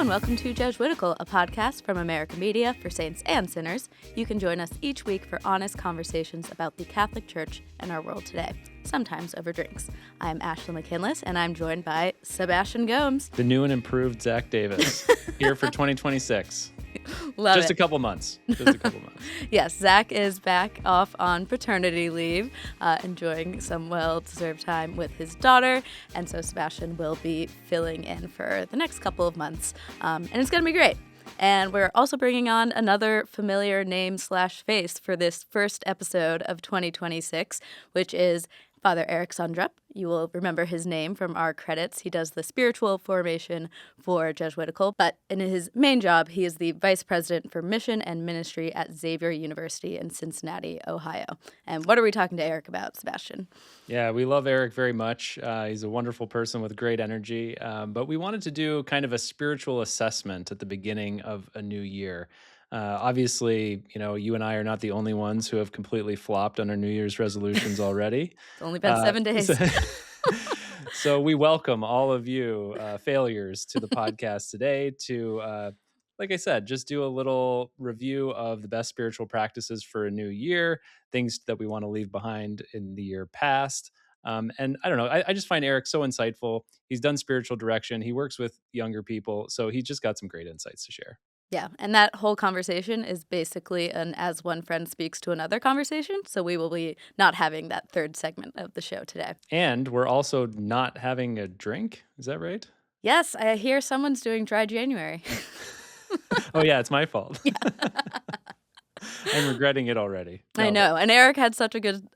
and welcome to Jesuitical, a podcast from American Media for saints and sinners. You can join us each week for honest conversations about the Catholic Church and our world today, sometimes over drinks. I'm Ashley McKinless, and I'm joined by Sebastian Gomes. The new and improved Zach Davis, here for 2026. Love Just it. a couple months. Yes, Zach is back off on paternity leave, enjoying some well-deserved time with his daughter, and so Sebastian will be filling in for the next couple of months, and it's going to be great. And we're also bringing on another familiar name/face for this first episode of 2026, which is Father Eric Sundrup. You will remember his name from our credits. He does the spiritual formation for Jesuitical, but in his main job, he is the vice president for mission and ministry at Xavier University in Cincinnati, Ohio. And what are we talking to Eric about, Sebastian? Yeah, we love Eric very much. He's a wonderful person with great energy, but we wanted to do kind of a spiritual assessment at the beginning of a new year. Obviously, you and I are not the only ones who have completely flopped on our New Year's resolutions already. It's only been 7 days. So we welcome all of you failures to the podcast today to, like I said, just do a little review of the best spiritual practices for a new year, things that we want to leave behind in the year past. And I don't know, I just find Eric so insightful. He's done spiritual direction. He works with younger people. So he just got some great insights to share. Yeah, and that whole conversation is basically an as one friend speaks to another conversation, so we will be not having that third segment of the show today. And we're also not having a drink, is that right? Yes, I hear someone's doing dry January. Oh yeah, it's my fault. Yeah. I'm regretting it already. I know, and Eric had such a good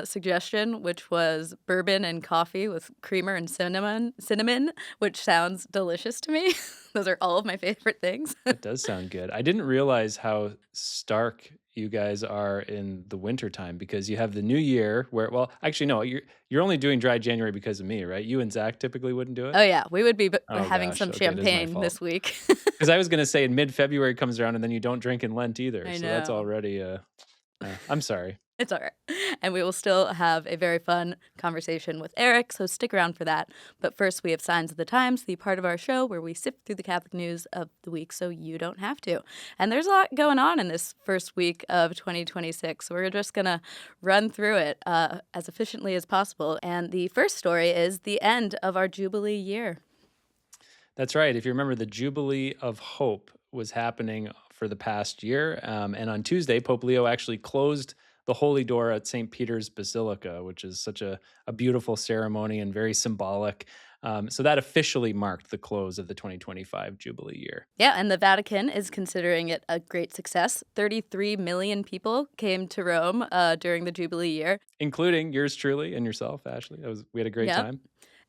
suggestion, which was bourbon and coffee with creamer and cinnamon, which sounds delicious to me. Those are all of my favorite things. It does sound good. I didn't realize how stark you guys are in the wintertime because you have the new year where, well, actually, no, you're only doing dry January because of me, right? You and Zach typically wouldn't do it? Oh, yeah. We would be Oh, having gosh. some Okay, it is my champagne fault. this week. Because I was going to say in mid-February comes around and then you don't drink in Lent either. I So that's know. already, I'm sorry. It's all right. And we will still have a very fun conversation with Eric, so stick around for that. But first, we have Signs of the Times, the part of our show where we sift through the Catholic news of the week so you don't have to. And there's a lot going on in this first week of 2026, so we're just going to run through it as efficiently as possible. And the first story is the end of our Jubilee year. That's right. If you remember, the Jubilee of Hope was happening for the past year. And on Tuesday, Pope Leo actually closed the Holy Door at St. Peter's Basilica, which is such a beautiful ceremony and very symbolic. So that officially marked the close of the 2025 Jubilee year. Yeah, and the Vatican is considering it a great success. 33 million people came to Rome during the Jubilee year. Including yours truly and yourself, Ashley. We had a great time.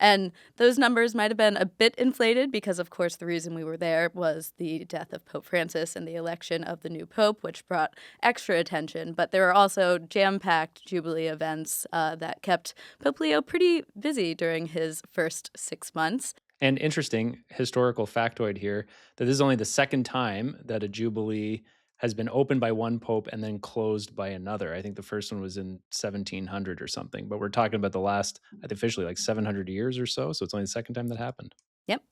And those numbers might have been a bit inflated because, of course, the reason we were there was the death of Pope Francis and the election of the new pope, which brought extra attention. But there were also jam-packed Jubilee events that kept Pope Leo pretty busy during his first 6 months. And interesting historical factoid here, that this is only the second time that a Jubilee has been opened by one pope and then closed by another. I think the first one was in 1700 or something, but we're talking about the last, officially like 700 years or so. So it's only the second time that happened. Yep.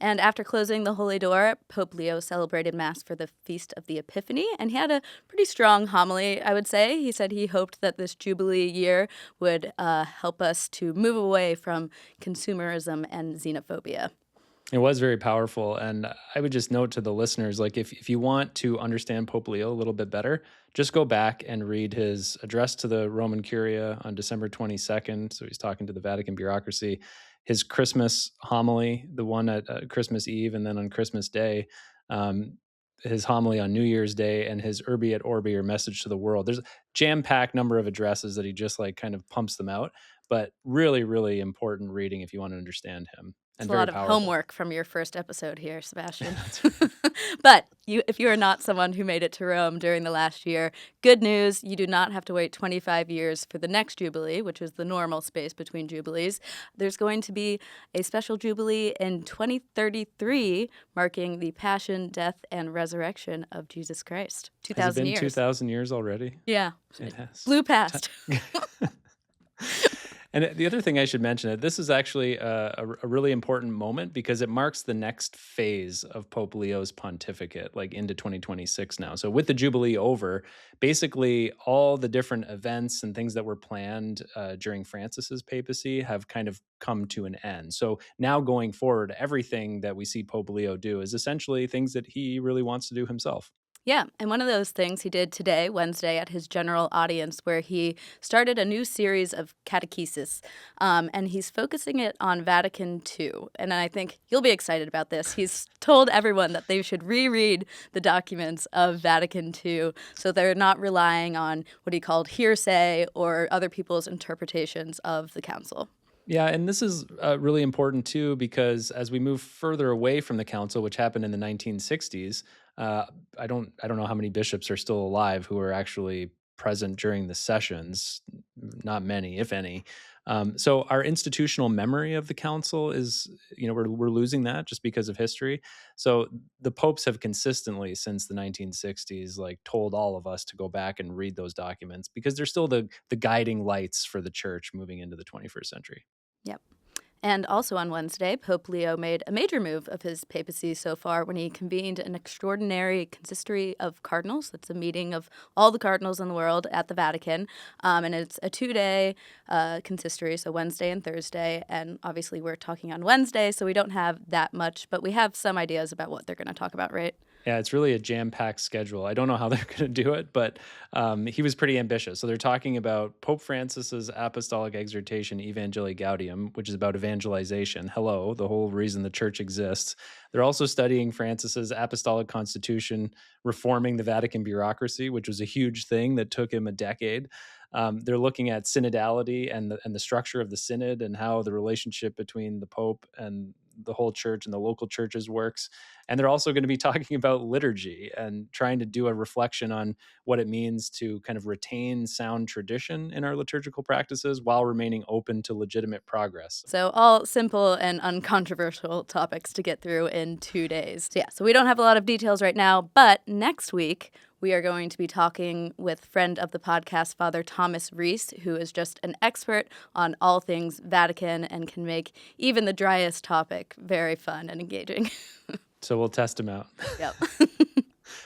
And after closing the Holy Door, Pope Leo celebrated Mass for the Feast of the Epiphany, and he had a pretty strong homily, I would say. He said he hoped that this Jubilee year would help us to move away from consumerism and xenophobia. It was very powerful. And I would just note to the listeners, like if you want to understand Pope Leo a little bit better, just go back and read his address to the Roman Curia on December 22nd. So he's talking to the Vatican bureaucracy. His Christmas homily, the one at Christmas Eve and then on Christmas Day, his homily on New Year's Day, and his Urbi et Orbi, or message to the world. There's a jam-packed number of addresses that he just like kind of pumps them out, but really, really important reading if you want to understand him. It's And a very lot of powerful. homework from your first episode here, Sebastian. But if you are not someone who made it to Rome during the last year, good news, you do not have to wait 25 years for the next Jubilee, which is the normal space between Jubilees. There's going to be a special Jubilee in 2033, marking the Passion, Death, and Resurrection of Jesus Christ. 2,000 Has it been years. 2,000 years already? Yeah. It has. Blew past. And the other thing I should mention that this is actually a really important moment because it marks the next phase of Pope Leo's pontificate, like into 2026 now. So with the Jubilee over, basically all the different events and things that were planned during Francis's papacy have kind of come to an end. So now going forward, everything that we see Pope Leo do is essentially things that he really wants to do himself. Yeah, and one of those things he did today, Wednesday, at his general audience, where he started a new series of catechesis, and he's focusing it on Vatican II. And I think you'll be excited about this. He's told everyone that they should reread the documents of Vatican II so they're not relying on what he called hearsay or other people's interpretations of the council. Yeah, and this is really important too because as we move further away from the council, which happened in the 1960s, I don't know how many bishops are still alive who are actually present during the sessions. Not many, if any. So our institutional memory of the council is, we're losing that just because of history. So the popes have consistently since the 1960s, like told all of us to go back and read those documents because they're still the guiding lights for the church moving into the 21st century. Yep. And also on Wednesday, Pope Leo made a major move of his papacy so far when he convened an extraordinary consistory of cardinals. That's a meeting of all the cardinals in the world at the Vatican. And it's a 2-day consistory, so Wednesday and Thursday. And obviously we're talking on Wednesday, so we don't have that much, but we have some ideas about what they're going to talk about, right? Yeah, it's really a jam-packed schedule. I don't know how they're going to do it, but he was pretty ambitious. So they're talking about Pope Francis's apostolic exhortation Evangelii Gaudium, which is about evangelization. Hello, the whole reason the church exists. They're also studying Francis's apostolic constitution, reforming the Vatican bureaucracy, which was a huge thing that took him a decade. They're looking at synodality and the structure of the synod and how the relationship between the Pope and the whole church and the local churches works. And they're also going to be talking about liturgy and trying to do a reflection on what it means to kind of retain sound tradition in our liturgical practices while remaining open to legitimate progress. So all simple and uncontroversial topics to get through in 2 days. So we don't have a lot of details right now, but next week we are going to be talking with friend of the podcast, Father Thomas Reese, who is just an expert on all things Vatican and can make even the driest topic very fun and engaging. So we'll test him out. Yep.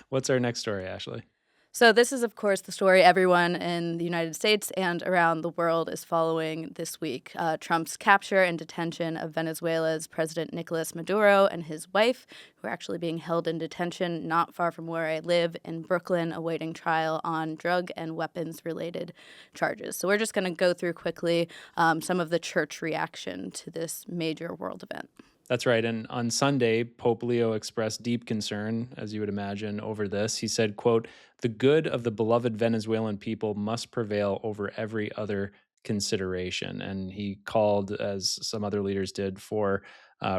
What's our next story, Ashley? So this is, of course, the story everyone in the United States and around the world is following this week. Trump's capture and detention of Venezuela's President Nicolas Maduro and his wife, who are actually being held in detention not far from where I live in Brooklyn, awaiting trial on drug and weapons-related charges. So we're just going to go through quickly some of the church reaction to this major world event. That's right. And on Sunday, Pope Leo expressed deep concern, as you would imagine, over this. He said, quote, "The good of the beloved Venezuelan people must prevail over every other consideration." And he called, as some other leaders did, for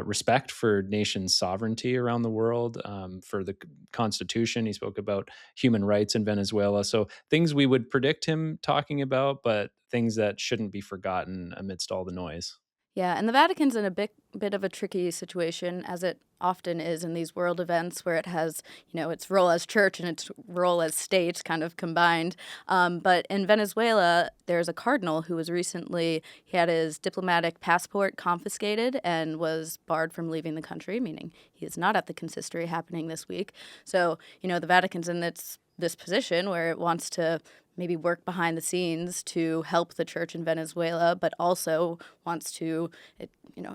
respect for nation sovereignty around the world, for the Constitution. He spoke about human rights in Venezuela. So things we would predict him talking about, but things that shouldn't be forgotten amidst all the noise. Yeah, and the Vatican's in a bit of a tricky situation, as it often is in these world events where it has, its role as church and its role as state kind of combined. But in Venezuela, there's a cardinal who was recently, he had his diplomatic passport confiscated and was barred from leaving the country, meaning he is not at the consistory happening this week. So, the Vatican's in this position where it wants to maybe work behind the scenes to help the church in Venezuela, but also wants to,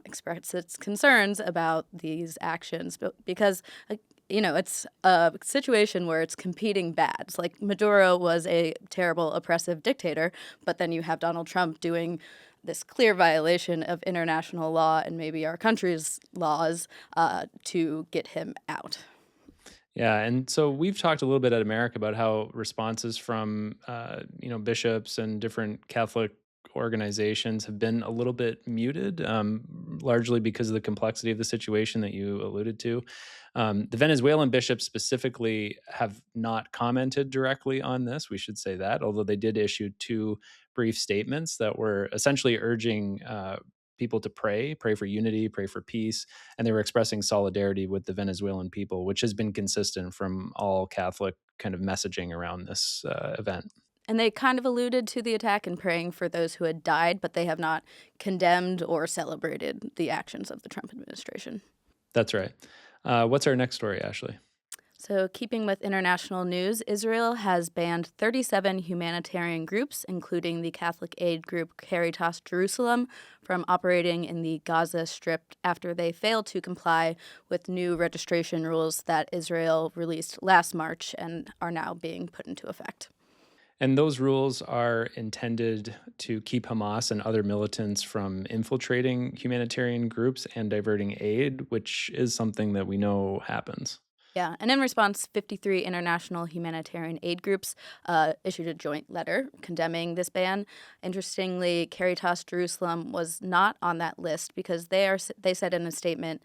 express its concerns about these actions. But because, it's a situation where it's competing bads. Like Maduro was a terrible, oppressive dictator, but then you have Donald Trump doing this clear violation of international law and maybe our country's laws to get him out. Yeah, and so we've talked a little bit at America about how responses from bishops and different Catholic organizations have been a little bit muted, largely because of the complexity of the situation that you alluded to. The Venezuelan bishops specifically have not commented directly on this. We should say that, although they did issue 2 brief statements that were essentially urging people to pray for unity, pray for peace, and they were expressing solidarity with the Venezuelan people, which has been consistent from all Catholic kind of messaging around this event. And they kind of alluded to the attack in praying for those who had died, but they have not condemned or celebrated the actions of the Trump administration. That's right. What's our next story, Ashley? So, keeping with international news, Israel has banned 37 humanitarian groups, including the Catholic aid group Caritas Jerusalem, from operating in the Gaza Strip after they failed to comply with new registration rules that Israel released last March and are now being put into effect. And those rules are intended to keep Hamas and other militants from infiltrating humanitarian groups and diverting aid, which is something that we know happens. Yeah, and in response, 53 international humanitarian aid groups issued a joint letter condemning this ban. Interestingly, Caritas Jerusalem was not on that list because they said in a statement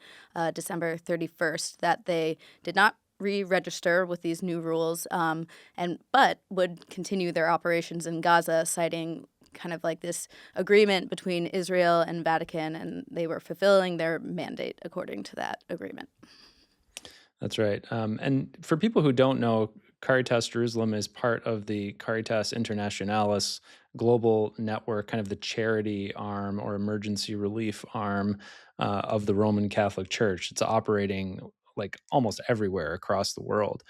December 31st that they did not re-register with these new rules, but would continue their operations in Gaza, citing kind of like this agreement between Israel and Vatican, and they were fulfilling their mandate according to that agreement. That's right. And for people who don't know, Caritas Jerusalem is part of the Caritas Internationalis global network, kind of the charity arm or emergency relief arm of the Roman Catholic Church. It's operating like almost everywhere across the world.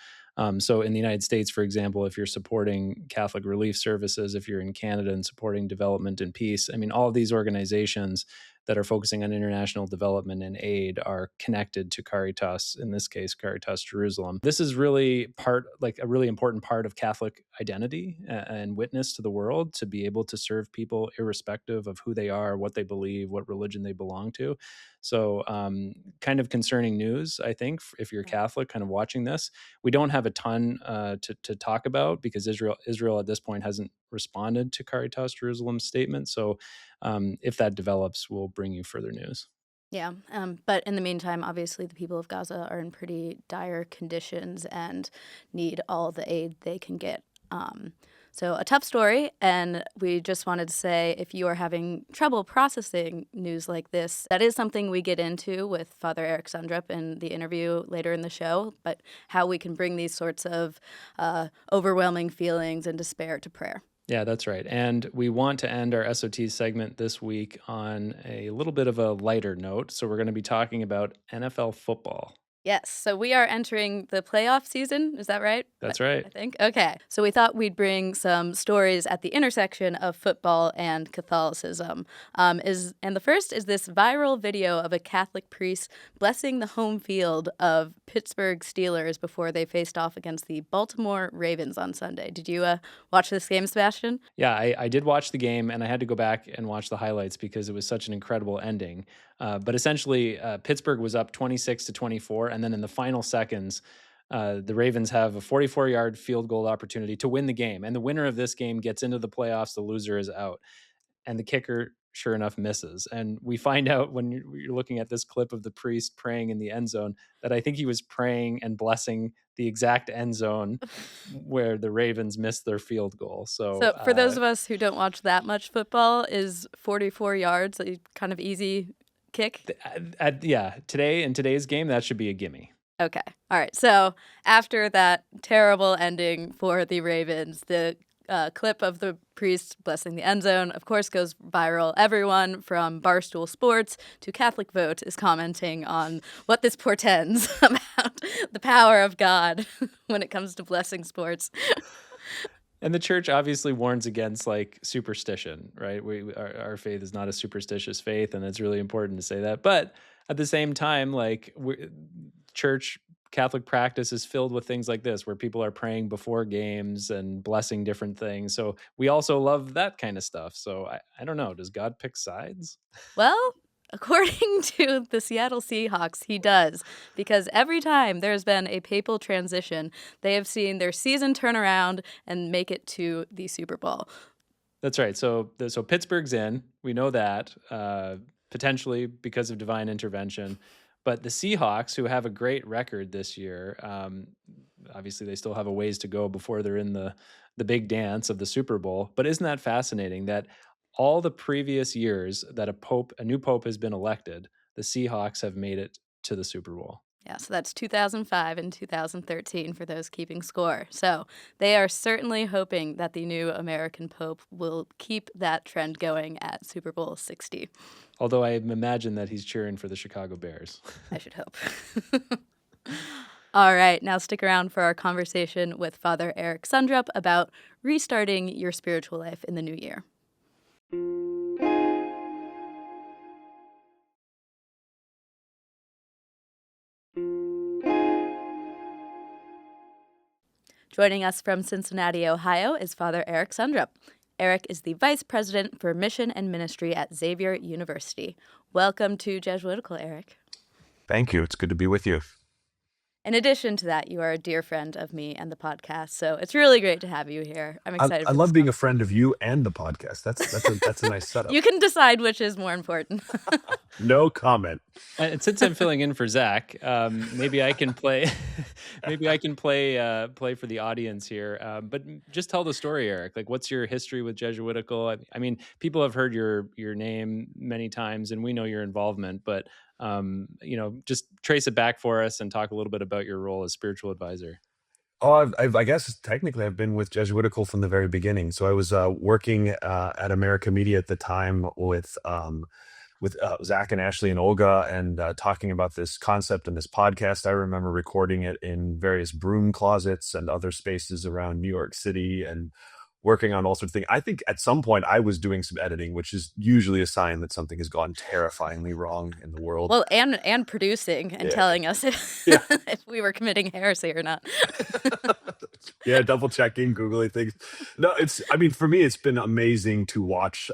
So in the United States, for example, if you're supporting Catholic relief services, if you're in Canada and supporting development and peace, I mean, all of these organizations that are focusing on international development and aid are connected to Caritas, in this case, Caritas Jerusalem. This is really a really important part of Catholic identity and witness to the world, to be able to serve people irrespective of who they are, what they believe, what religion they belong to. So kind of concerning news, I think, if you're Catholic kind of watching this. We don't have a ton to talk about because Israel at this point hasn't responded to Caritas Jerusalem's statement. So if that develops, we'll bring you further news. Yeah, but in the meantime, obviously, the people of Gaza are in pretty dire conditions and need all the aid they can get. So a tough story, and we just wanted to say if you are having trouble processing news like this, that is something we get into with Father Eric Sundrup in the interview later in the show, but how we can bring these sorts of overwhelming feelings and despair to prayer. Yeah, that's right. And we want to end our SOT segment this week on a little bit of a lighter note. So we're going to be talking about NFL football. Yes, so we are entering the playoff season. Is that right? That's right. I think. Okay. So we thought we'd bring some stories at the intersection of football and Catholicism. And the first is this viral video of a Catholic priest blessing the home field of Pittsburgh Steelers before they faced off against the Baltimore Ravens on Sunday. Did you watch this game, Sebastian? Yeah, I did watch the game, and I had to go back and watch the highlights because it was such an incredible ending. But essentially, Pittsburgh was up 26-24, and then in the final seconds, the Ravens have a 44-yard field goal opportunity to win the game. And the winner of this game gets into the playoffs. The loser is out. And the kicker, sure enough, misses. And we find out when you're looking at this clip of the priest praying in the end zone that I think he was praying and blessing the exact end zone where the Ravens missed their field goal. So for those of us who don't watch that much football, is 44 yards a kind of easy kick? In today's game, that should be a gimme. Okay. All right. So after that terrible ending for the Ravens, the clip of the priest blessing the end zone, of course, goes viral. Everyone from Barstool Sports to Catholic Vote is commenting on what this portends about the power of God when it comes to blessing sports. And the church obviously warns against like superstition, right? Our faith is not a superstitious faith, and it's really important to say that. But at the same time, like church Catholic practice is filled with things like this, where people are praying before games and blessing different things. So we also love that kind of stuff. So I don't know. Does God pick sides? Well, according to the Seattle Seahawks, he does, because every time there's been a papal transition, they have seen their season turn around and make it to the Super Bowl. That's right. So Pittsburgh's in. We know that, potentially because of divine intervention. But the Seahawks, who have a great record this year, obviously they still have a ways to go before they're in the big dance of the Super Bowl. But isn't that fascinating that all the previous years that a new pope has been elected, the Seahawks have made it to the Super Bowl? Yeah, so that's 2005 and 2013 for those keeping score. So they are certainly hoping that the new American Pope will keep that trend going at Super Bowl 60. Although I imagine that he's cheering for the Chicago Bears. I should hope. All right, now stick around for our conversation with Father Eric Sundrup about restarting your spiritual life in the new year. Joining us from Cincinnati, Ohio, is Father Eric Sundrup. Eric is the Vice President for Mission and Ministry at Xavier University. Welcome to Jesuitical, Eric. Thank you. It's good to be with you. In addition to that, you are a dear friend of me and the podcast, so it's really great to have you here. I'm excited. I love being a friend of you and the podcast. That's a nice setup. You can decide which is more important. No comment. And since I'm filling in for Zach, maybe I can play. Maybe I can play for the audience here. But just tell the story, Eric. Like, what's your history with Jesuitical? I mean, people have heard your name many times, and we know your involvement. But just trace it back for us and talk a little bit about your role as spiritual advisor. Oh, I guess technically I've been with Jesuitical from the very beginning. So I was working at America Media at the time with Zach and Ashley and Olga, and talking about this concept and this podcast. I remember recording it in various broom closets and other spaces around New York City, and working on all sorts of things. I think at some point I was doing some editing, which is usually a sign that something has gone terrifyingly wrong in the world. Well, and producing and telling us if we were committing heresy or not. Yeah, double checking, Googling things. No, for me, it's been amazing to watch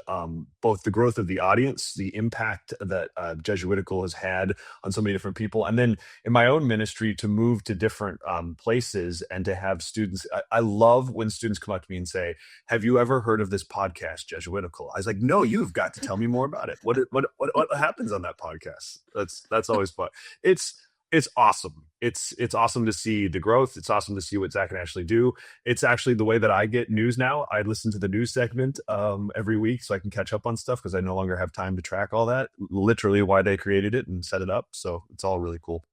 both the growth of the audience, the impact that Jesuitical has had on so many different people, and then in my own ministry to move to different places and to have students. I love when students come up to me and say, "Have you ever heard of this podcast, Jesuitical?" I was like, "No, you've got to tell me more about it. What happens on that podcast?" That's always fun. It's awesome. It's awesome to see the growth. It's awesome to see what Zach and Ashley do. It's actually the way that I get news now. I listen to the news segment every week so I can catch up on stuff, because I no longer have time to track all that. Literally why they created it and set it up. So it's all really cool.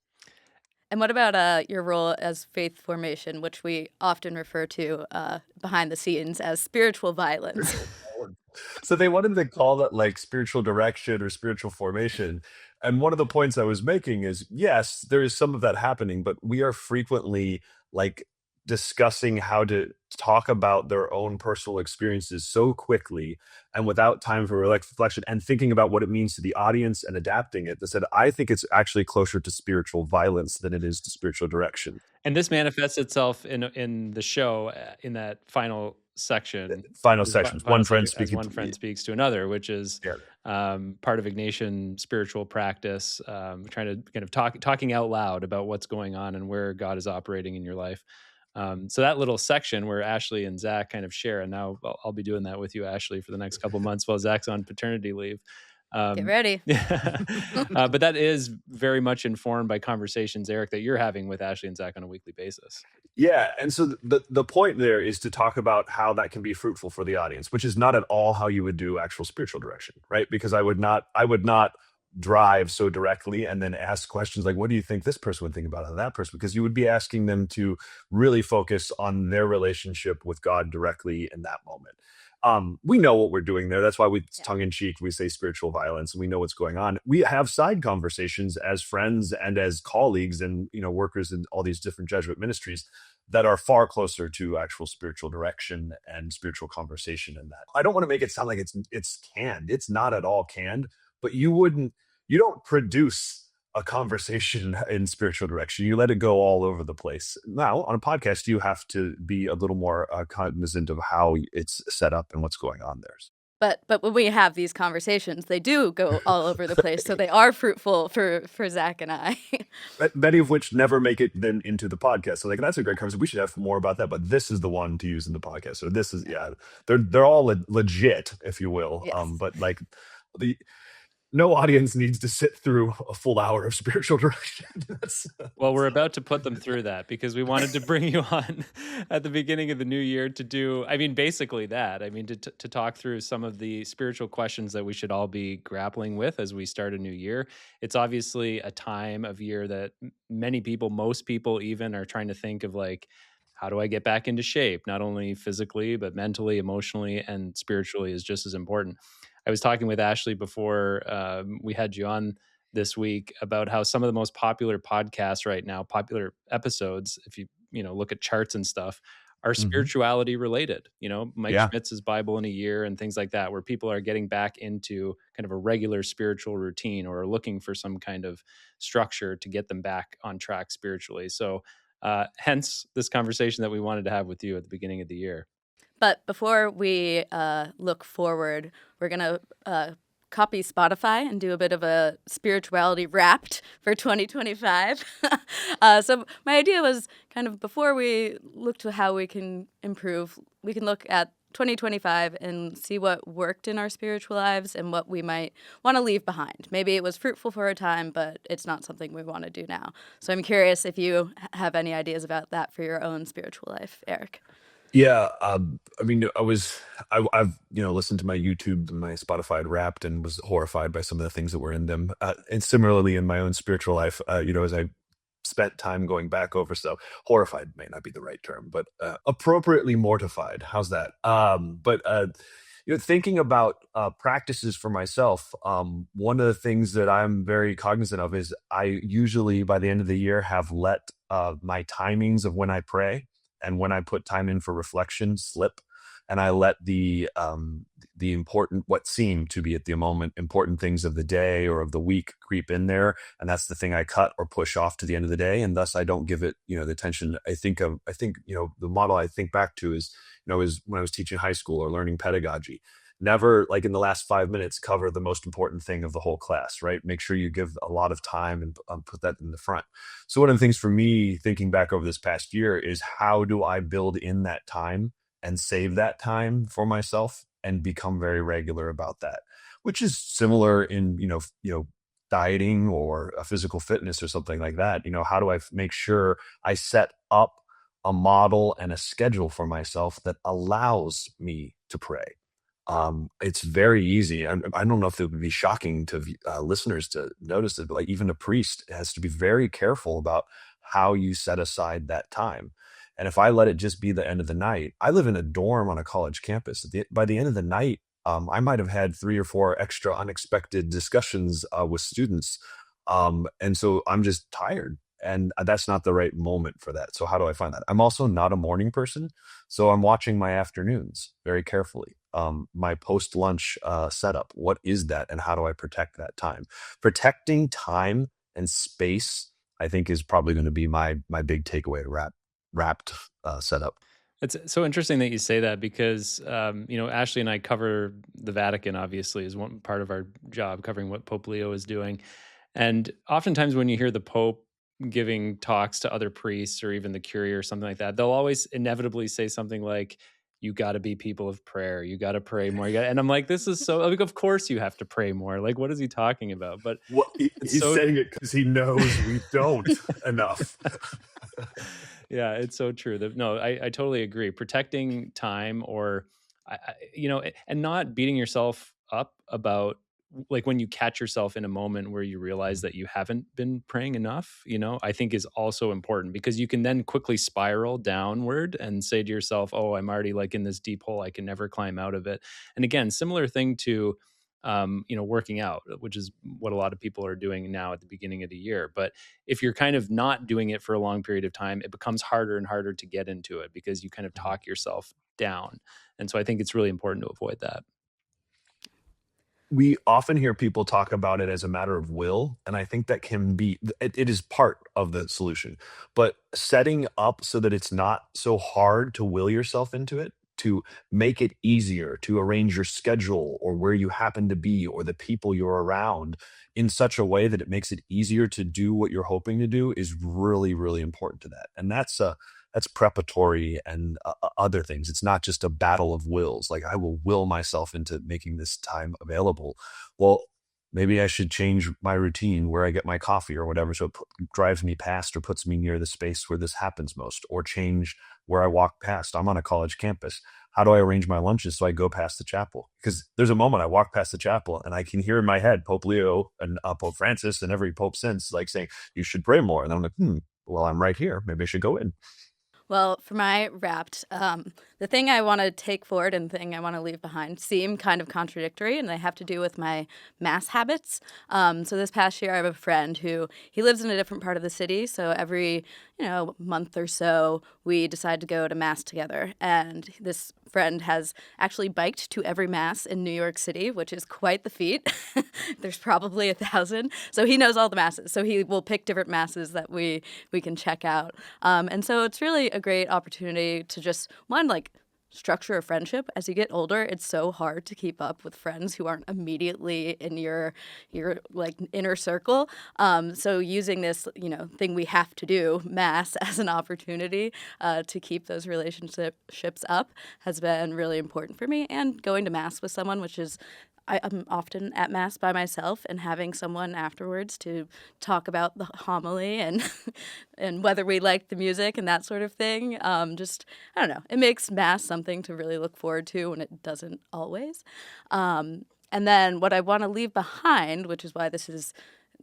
And what about your role as faith formation, which we often refer to behind the scenes as spiritual violence? So they wanted to call that like spiritual direction or spiritual formation. And one of the points I was making is, yes, there is some of that happening, but we are frequently like discussing how to talk about their own personal experiences so quickly and without time for reflection and thinking about what it means to the audience and adapting it. They said, I think it's actually closer to spiritual violence than it is to spiritual direction. And this manifests itself in the show in that final section. One friend speaks to another, which is part of Ignatian spiritual practice, trying to kind of talking out loud about what's going on and where God is operating in your life. So that little section where Ashley and Zach kind of share, and now I'll be doing that with you, Ashley, for the next couple of months while Zach's on paternity leave. Get ready. But that is very much informed by conversations, Eric, that you're having with Ashley and Zach on a weekly basis. Yeah. And so the point there is to talk about how that can be fruitful for the audience, which is not at all how you would do actual spiritual direction, right? Because I would not drive so directly and then ask questions like, what do you think this person would think about that person? Because you would be asking them to really focus on their relationship with God directly in that moment. We know what we're doing there. That's why tongue in cheek, we say spiritual violence, and we know what's going on. We have side conversations as friends and as colleagues and, workers in all these different Jesuit ministries that are far closer to actual spiritual direction and spiritual conversation in that. I don't want to make it sound like it's canned. It's not at all canned, but you don't produce a conversation in spiritual direction. You let it go all over the place. Now, on a podcast, you have to be a little more cognizant of how it's set up and what's going on there. But when we have these conversations, they do go all over the place. So they are fruitful for Zach and I. Many of which never make it then into the podcast. So that's a great conversation. We should have more about that. But this is the one to use in the podcast. So this is, they're all legit, if you will. Yes. But no audience needs to sit through a full hour of spiritual direction. Well, we're about to put them through that because we wanted to bring you on at the beginning of the new year to do, basically that. To talk through some of the spiritual questions that we should all be grappling with as we start a new year. It's obviously a time of year that many people, most people even, are trying to think of like, how do I get back into shape? Not only physically, but mentally, emotionally, and spiritually is just as important. I was talking with Ashley before we had you on this week about how some of the most popular podcasts right now, popular episodes, if you look at charts and stuff, are spirituality related. Mike Schmitz's Bible in a Year and things like that, where people are getting back into kind of a regular spiritual routine or are looking for some kind of structure to get them back on track spiritually. So hence this conversation that we wanted to have with you at the beginning of the year. But before we look forward, we're going to copy Spotify and do a bit of a spirituality wrapped for 2025. So my idea was kind of before we look to how we can improve, we can look at 2025 and see what worked in our spiritual lives and what we might want to leave behind. Maybe it was fruitful for a time, but it's not something we want to do now. So I'm curious if you have any ideas about that for your own spiritual life, Eric. Yeah, I've listened to my YouTube and my Spotify Wrapped and was horrified by some of the things that were in them. And similarly, in my own spiritual life, as I spent time going back over stuff, horrified may not be the right term, but appropriately mortified. How's that? Thinking about practices for myself, one of the things that I'm very cognizant of is I usually by the end of the year have let my timings of when I pray and when I put time in for reflection slip, and I let the important, what seem to be at the moment important things of the day or of the week creep in there, and that's the thing I cut or push off to the end of the day, and thus I don't give it the attention. I think the model I think back to is when I was teaching high school or learning pedagogy. Never, like in the last 5 minutes, cover the most important thing of the whole class, right? Make sure you give a lot of time and put that in the front. So one of the things for me, thinking back over this past year, is how do I build in that time and save that time for myself and become very regular about that, which is similar in, dieting or a physical fitness or something like that. How do I make sure I set up a model and a schedule for myself that allows me to pray? It's very easy. I don't know if it would be shocking to listeners to notice it, but like even a priest has to be very careful about how you set aside that time. And if I let it just be the end of the night, I live in a dorm on a college campus. By the end of the night, I might have had 3 or 4 extra unexpected discussions with students. And so I'm just tired. And that's not the right moment for that. So how do I find that? I'm also not a morning person, so I'm watching my afternoons very carefully. My post-lunch setup, what is that, and how do I protect that time? Protecting time and space, I think, is probably going to be my big takeaway to wrapped setup. It's so interesting that you say that because, Ashley and I cover the Vatican, obviously, is one part of our job, covering what Pope Leo is doing. And oftentimes when you hear the Pope giving talks to other priests or even the curia or something like that, they'll always inevitably say something like, you got to be people of prayer. You got to pray more. And I'm like, this is so, like, of course you have to pray more. Like, what is he talking about? But he's saying it because he knows we don't enough. Yeah, it's so true. No, I totally agree. Protecting time and not beating yourself up about, like, when you catch yourself in a moment where you realize that you haven't been praying enough, I think is also important, because you can then quickly spiral downward and say to yourself, oh, I'm already like in this deep hole. I can never climb out of it. And again, similar thing to, working out, which is what a lot of people are doing now at the beginning of the year. But if you're kind of not doing it for a long period of time, it becomes harder and harder to get into it because you kind of talk yourself down. And so I think it's really important to avoid that. We often hear people talk about it as a matter of will, and I think that can be, it is part of the solution. But setting up so that it's not so hard to will yourself into it, to make it easier to arrange your schedule or where you happen to be or the people you're around in such a way that it makes it easier to do what you're hoping to do, is really, really important to that. And that's preparatory and other things. It's not just a battle of wills. Like, I will will myself into making this time available. Well, maybe I should change my routine where I get my coffee or whatever, so it drives me past or puts me near the space where this happens most, or change where I walk past. I'm on a college campus. How do I arrange my lunches so I go past the chapel? Because there's a moment I walk past the chapel and I can hear in my head Pope Leo and Pope Francis and every pope since, like, saying, you should pray more. And I'm like, well, I'm right here. Maybe I should go in. Well, for my Wrapped, the thing I want to take forward and the thing I want to leave behind seem kind of contradictory, and they have to do with my Mass habits. So this past year, I have a friend he lives in a different part of the city, so every month or so, we decide to go to Mass together. And this friend has actually biked to every Mass in New York City, which is quite the feat. There's probably 1,000. So he knows all the Masses. So he will pick different Masses that we can check out. And so it's really a great opportunity to just, structure a friendship. As you get older, it's so hard to keep up with friends who aren't immediately in your inner circle. So using this, thing we have to do, Mass, as an opportunity to keep those relationships up has been really important for me. And going to Mass with someone, which is I'm often at Mass by myself, and having someone afterwards to talk about the homily and and whether we liked the music and that sort of thing. I don't know. It makes Mass something to really look forward to, and it doesn't always. And then what I want to leave behind, which is why this is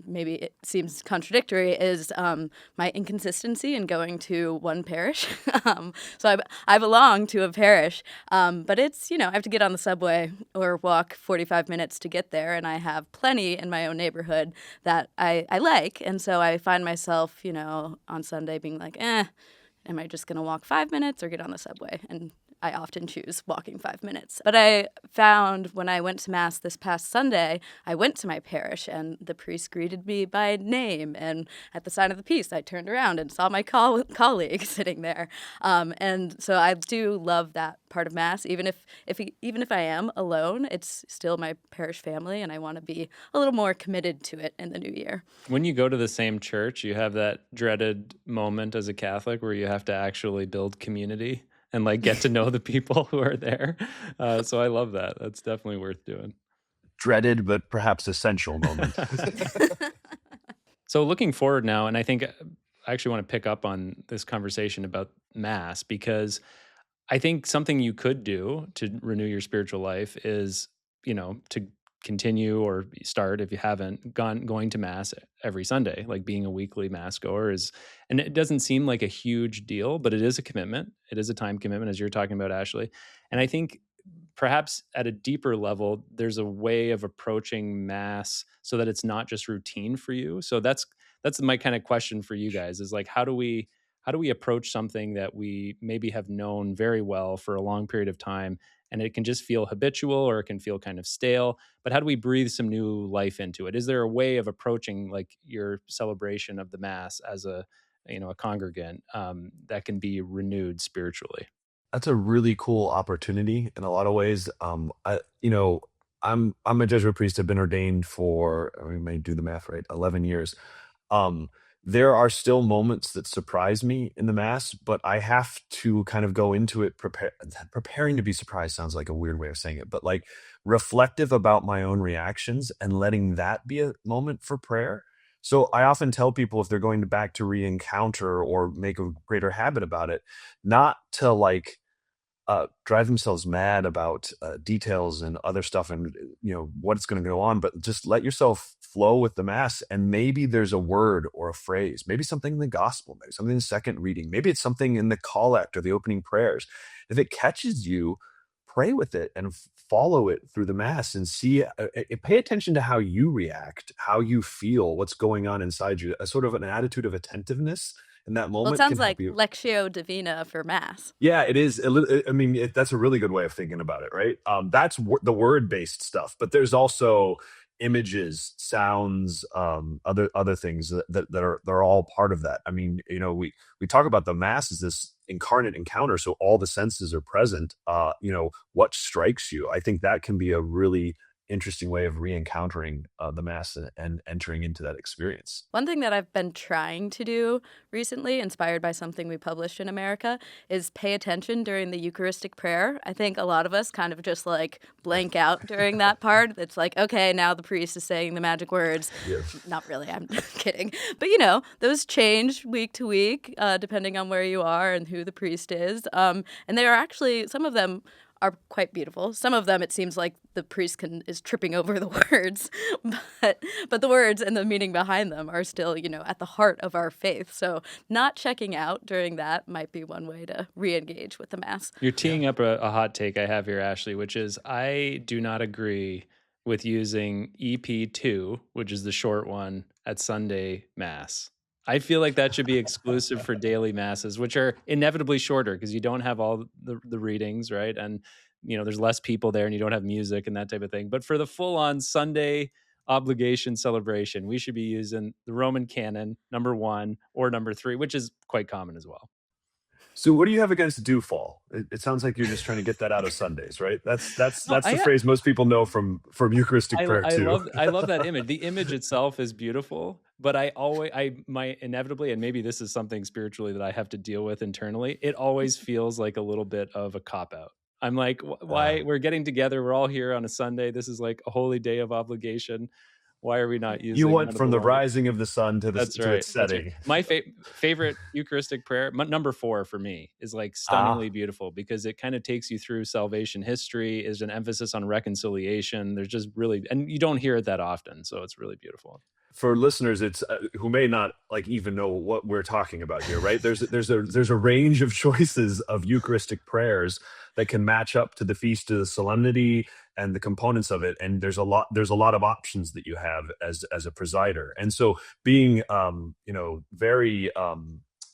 maybe it seems contradictory, is my inconsistency in going to one parish. So I belong to a parish, but it's, I have to get on the subway or walk 45 minutes to get there, and I have plenty in my own neighborhood that I like. And so I find myself, on Sunday being like, am I just going to walk 5 minutes or get on the subway? And I often choose walking 5 minutes. But I found when I went to Mass this past Sunday, I went to my parish and the priest greeted me by name. And at the sign of the peace, I turned around and saw my colleague sitting there. And so I do love that part of Mass. Even if I am alone, it's still my parish family, and I want to be a little more committed to it in the new year. When you go to the same church, you have that dreaded moment as a Catholic where you have to actually build community and get to know the people who are there. So I love that. That's definitely worth doing. Dreaded, but perhaps essential moment. So looking forward now, and I think I actually want to pick up on this conversation about Mass, because I think something you could do to renew your spiritual life is, to continue or start, if you haven't, going to Mass every Sunday, being a weekly Mass goer is, and it doesn't seem like a huge deal, but it is a commitment. It is a time commitment, as you're talking about, Ashley. And I think perhaps at a deeper level, there's a way of approaching Mass so that it's not just routine for you. So that's my kind of question for you guys is how do we approach something that we maybe have known very well for a long period of time, and it can just feel habitual or it can feel kind of stale, but how do we breathe some new life into it? Is there a way of approaching your celebration of the Mass as a congregant that can be renewed spiritually? That's a really cool opportunity in a lot of ways. I'm a Jesuit priest. I've been ordained for, I may do the math right, 11 years. There are still moments that surprise me in the Mass, but I have to kind of go into it preparing to be surprised sounds like a weird way of saying it, but reflective about my own reactions and letting that be a moment for prayer. So I often tell people, if they're going back to re-encounter or make a greater habit about it, not to drive themselves mad about details and other stuff and what's going to go on, but just let yourself flow with the Mass. And maybe there's a word or a phrase, maybe something in the gospel, maybe something in the second reading, maybe it's something in the collect or the opening prayers. If it catches you, pray with it and follow it through the Mass and see, pay attention to how you react, how you feel, what's going on inside you, a sort of an attitude of attentiveness in that moment. Well, it sounds like Lectio Divina for Mass. Yeah, it is. That's a really good way of thinking about it, right? That's the word-based stuff, but there's also images, sounds, other things that are all part of that. We talk about the Mass as this incarnate encounter, so all the senses are present. What strikes you? I think that can be a really interesting way of re-encountering the Mass and entering into that experience. One thing that I've been trying to do recently, inspired by something we published in America, is pay attention during the Eucharistic prayer. I think a lot of us kind of just like blank out during that part. It's like, okay, now the priest is saying the magic words. Yes. Not really, I'm kidding. But those change week to week, depending on where you are and who the priest is. And they are actually, some of them are quite beautiful. Some of them, it seems like the priest is tripping over the words, but the words and the meaning behind them are still, at the heart of our faith. So not checking out during that might be one way to re-engage with the Mass. You're teeing up a hot take I have here, Ashley, which is I do not agree with using EP2, which is the short one, at Sunday Mass. I feel like that should be exclusive for daily masses, which are inevitably shorter because you don't have all the readings, right? And, there's less people there and you don't have music and that type of thing. But for the full-on Sunday obligation celebration, we should be using the Roman canon, number 1 or number 3, which is quite common as well. So what do you have against dewfall? It sounds like you're just trying to get that out of Sundays, right? That's the phrase most people know from Eucharistic prayer too. I love that image. The image itself is beautiful, but my inevitably, and maybe this is something spiritually that I have to deal with internally, it always feels like a little bit of a cop-out. I'm like, why we're getting together? We're all here on a Sunday. This is like a holy day of obligation. Why are we not using? You went from the rising of the sun to its setting. Right. My favorite Eucharistic prayer, number 4 for me, is like stunningly beautiful because it kind of takes you through salvation history. Is an emphasis on reconciliation. There's just really, and you don't hear it that often, so it's really beautiful. For listeners, it's who may not even know what we're talking about here, right? There's a range of choices of Eucharistic prayers that can match up to the feast of the solemnity and the components of it, and there's a lot of options that you have as a presider, and so being very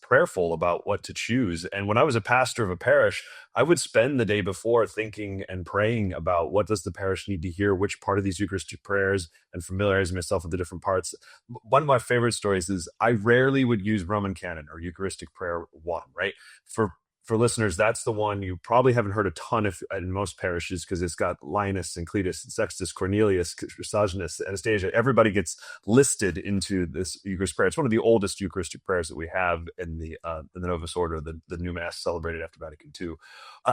prayerful about what to choose. And when I was a pastor of a parish, I would spend the day before thinking and praying about what does the parish need to hear, which part of these Eucharistic prayers, and familiarizing myself with the different parts. One of my favorite stories is I rarely would use Roman Canon or Eucharistic Prayer 1, right? For listeners, that's the one you probably haven't heard a ton of in most parishes because it's got Linus and Cletus and Sextus, Cornelius, Chrysogonus, Anastasia. Everybody gets listed into this Eucharistic prayer. It's one of the oldest Eucharistic prayers that we have in the Novus Order, the new Mass celebrated after Vatican II.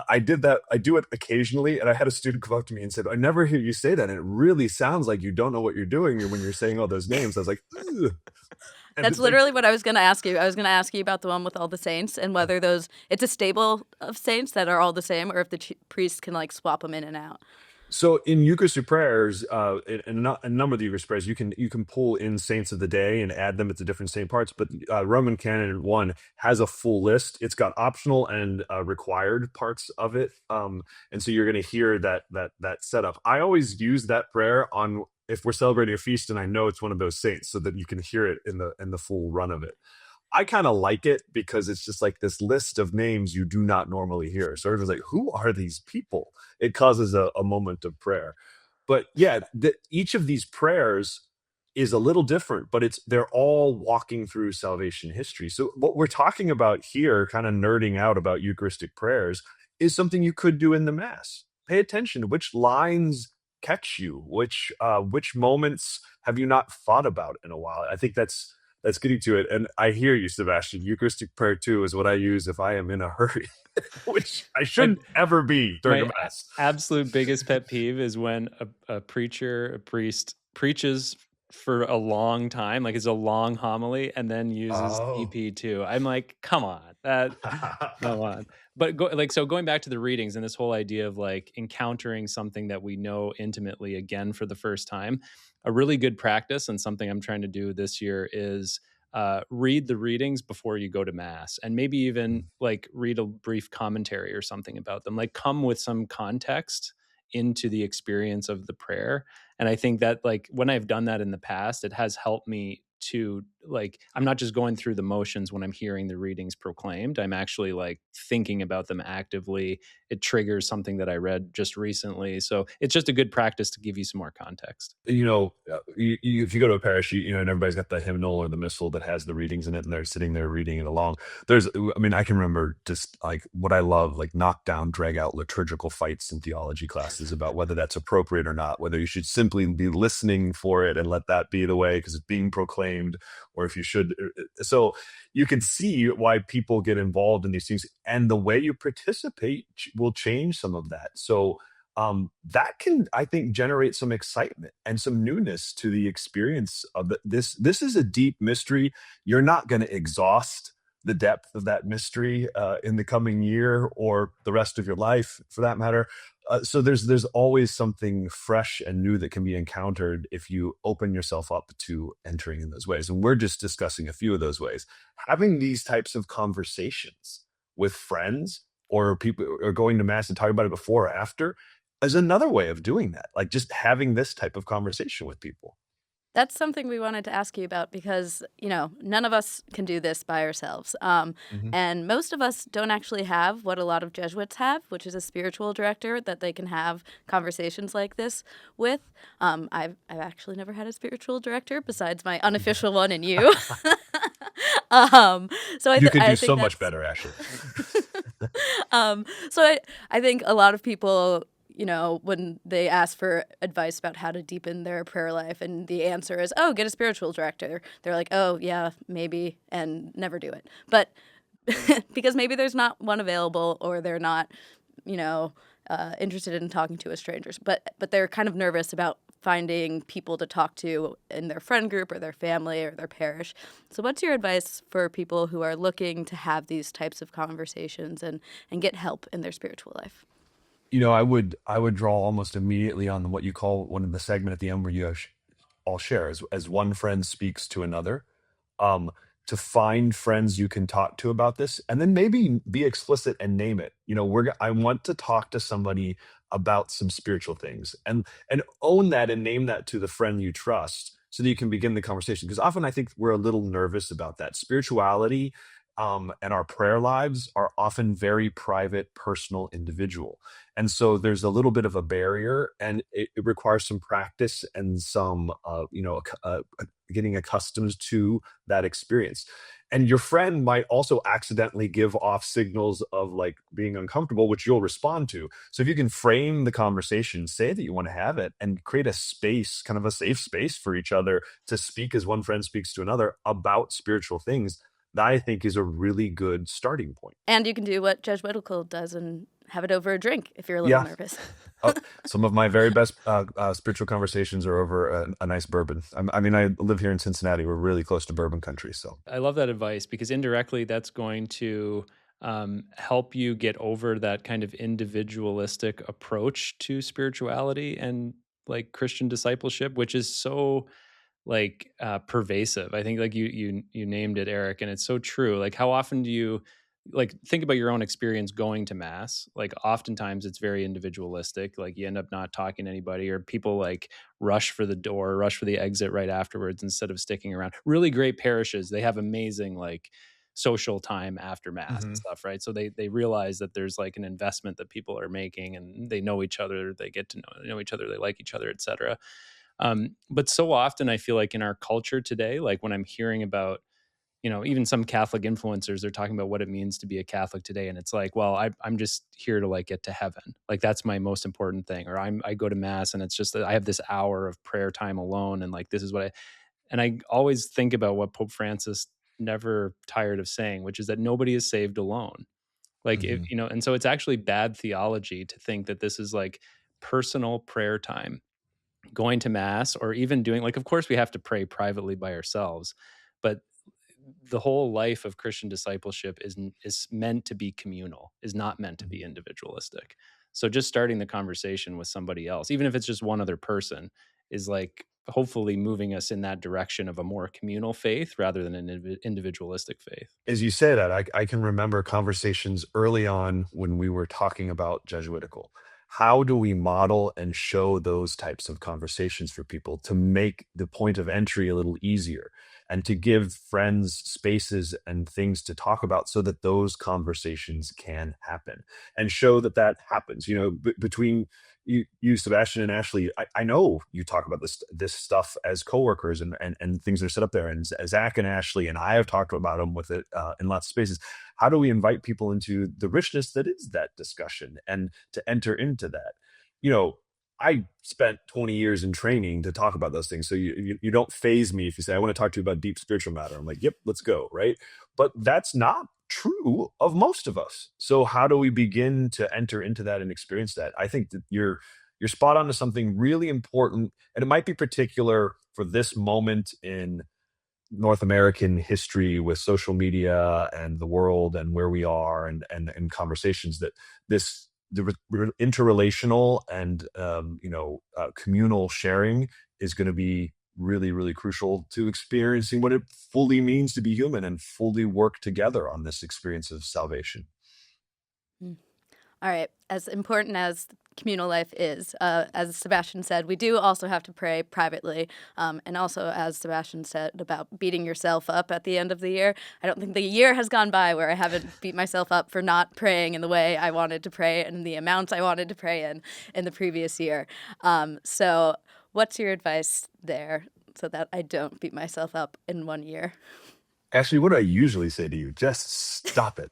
I did that. I do it occasionally, and I had a student come up to me and said, "I never hear you say that, and it really sounds like you don't know what you're doing when you're saying all those names." I was like, ugh. That's literally what I was going to ask you. I was going to ask you about the one with all the saints and whether it's a stable of saints that are all the same or if the priest can like swap them in and out. So in Eucharistic prayers, in a number of the Eucharistic prayers, you can pull in saints of the day and add them to different saint parts. But Roman Canon 1 has a full list. It's got optional and required parts of it, and so you're going to hear that setup. I always use that prayer on if we're celebrating a feast and I know it's one of those saints, so that you can hear it in the full run of it. I kind of like it because it's just like this list of names you do not normally hear. So everyone's like, who are these people? It causes a moment of prayer. But yeah, each of these prayers is a little different, but they're all walking through salvation history. So what we're talking about here, kind of nerding out about Eucharistic prayers, is something you could do in the Mass. Pay attention to which lines catch you, which moments have you not thought about in a while. I think that's getting to it. And I hear you, Sebastian. Eucharistic prayer 2 is what I use if I am in a hurry, which I shouldn't ever be during a Mass. Absolute biggest pet peeve is when a priest preaches for a long time, like it's a long homily, and then uses EP2. I'm like, come on, come on. But going back to the readings and this whole idea of like encountering something that we know intimately again for the first time, a really good practice and something I'm trying to do this year is read the readings before you go to Mass, and maybe even like read a brief commentary or something about them. Like come with some context into the experience of the prayer. And I think that like when I've done that in the past, it has helped me to like, I'm not just going through the motions when I'm hearing the readings proclaimed. I'm actually like thinking about them actively. It triggers something that I read just recently. So it's just a good practice to give you some more context. If you go to a parish, and everybody's got the hymnal or the missal that has the readings in it, and they're sitting there reading it along. I can remember just like what I love, like knock down, drag out liturgical fights in theology classes about whether that's appropriate or not, whether you should simply be listening for it and let that be the way because it's being proclaimed, or if you should. So you can see why people get involved in these things, and the way you participate will change some of that. So that can, I think, generate some excitement and some newness to the experience of this. This is a deep mystery. You're not going to exhaust the depth of that mystery in the coming year or the rest of your life, for that matter. So there's always something fresh and new that can be encountered if you open yourself up to entering in those ways. And we're just discussing a few of those ways. Having these types of conversations with friends or people, or going to mass and talking about it before or after, is another way of doing that. Like just having this type of conversation with people. That's something we wanted to ask you about because, none of us can do this by ourselves. And most of us don't actually have what a lot of Jesuits have, which is a spiritual director that they can have conversations like this with. I've actually never had a spiritual director besides my unofficial one and you. You could do so much better, actually. I think a lot of people, when they ask for advice about how to deepen their prayer life and the answer is, oh, get a spiritual director, they're like, oh, yeah, maybe, and never do it. But because maybe there's not one available or they're not, interested in talking to strangers. But they're kind of nervous about finding people to talk to in their friend group or their family or their parish. So what's your advice for people who are looking to have these types of conversations and get help in their spiritual life? I would draw almost immediately on what you call one of the segment at the end where you all share as one friend speaks to another, to find friends you can talk to about this, and then maybe be explicit and name it. I want to talk to somebody about some spiritual things, and own that and name that to the friend you trust, so that you can begin the conversation. Because often I think we're a little nervous about that. Spirituality and our prayer lives are often very private, personal, individual. And so there's a little bit of a barrier, and it requires some practice and some, getting accustomed to that experience. And your friend might also accidentally give off signals of like being uncomfortable, which you'll respond to. So if you can frame the conversation, say that you want to have it, and create a space, kind of a safe space for each other to speak as one friend speaks to another about spiritual things, that I think is a really good starting point. And you can do what Jesuitical does and have it over a drink if you're a little nervous. Some of my very best spiritual conversations are over a nice bourbon. I live here in Cincinnati. We're really close to bourbon country. So I love that advice because indirectly that's going to help you get over that kind of individualistic approach to spirituality and like Christian discipleship, which is so pervasive. I think like you named it, Eric, and it's so true. Like how often do you think about your own experience going to mass? Like oftentimes it's very individualistic. Like you end up not talking to anybody, or people like rush for the door, rush for the exit right afterwards instead of sticking around. Really great parishes, they have amazing like social time after mass and stuff, right? So they realize that there's like an investment that people are making, and they know each other, they get to know each other, they like each other, etc. But so often I feel like in our culture today, like when I'm hearing about, even some Catholic influencers, they're talking about what it means to be a Catholic today. And it's like, well, I'm just here to like get to heaven. Like that's my most important thing. Or I go to mass and it's just that I have this hour of prayer time alone. And like, this is what I always think about what Pope Francis never tired of saying, which is that nobody is saved alone. Like, and so it's actually bad theology to think that this is like personal prayer time. Going to mass or even doing of course we have to pray privately by ourselves, but the whole life of Christian discipleship is meant to be communal, is not meant to be individualistic. So just starting the conversation with somebody else, even if it's just one other person, is like hopefully moving us in that direction of a more communal faith rather than an individualistic faith. As you say that, I can remember conversations early on when we were talking about Jesuitical. How do we model and show those types of conversations for people to make the point of entry a little easier? and to give friends spaces and things to talk about so that those conversations can happen and show that that happens. Between you, Sebastian and Ashley, I know you talk about this stuff as coworkers and things that are set up there. And Zach and Ashley and I have talked about them with it in lots of spaces. How do we invite people into the richness that is that discussion and to enter into that? I spent 20 years in training to talk about those things. So you don't phase me if you say, I want to talk to you about deep spiritual matter. I'm like, yep, let's go. Right. But that's not true of most of us. So how do we begin to enter into that and experience that? I think that you're spot on to something really important. And it might be particular for this moment in North American history with social media and the world and where we are and conversations that the interrelational and communal sharing is going to be really, really crucial to experiencing what it fully means to be human and fully work together on this experience of salvation. All right. As important as communal life is, as Sebastian said, we do also have to pray privately. And also, as Sebastian said about beating yourself up at the end of the year, I don't think the year has gone by where I haven't beat myself up for not praying in the way I wanted to pray and the amounts I wanted to pray in the previous year. So what's your advice there so that I don't beat myself up in one year? Ashley, what do I usually say to you? Just stop it.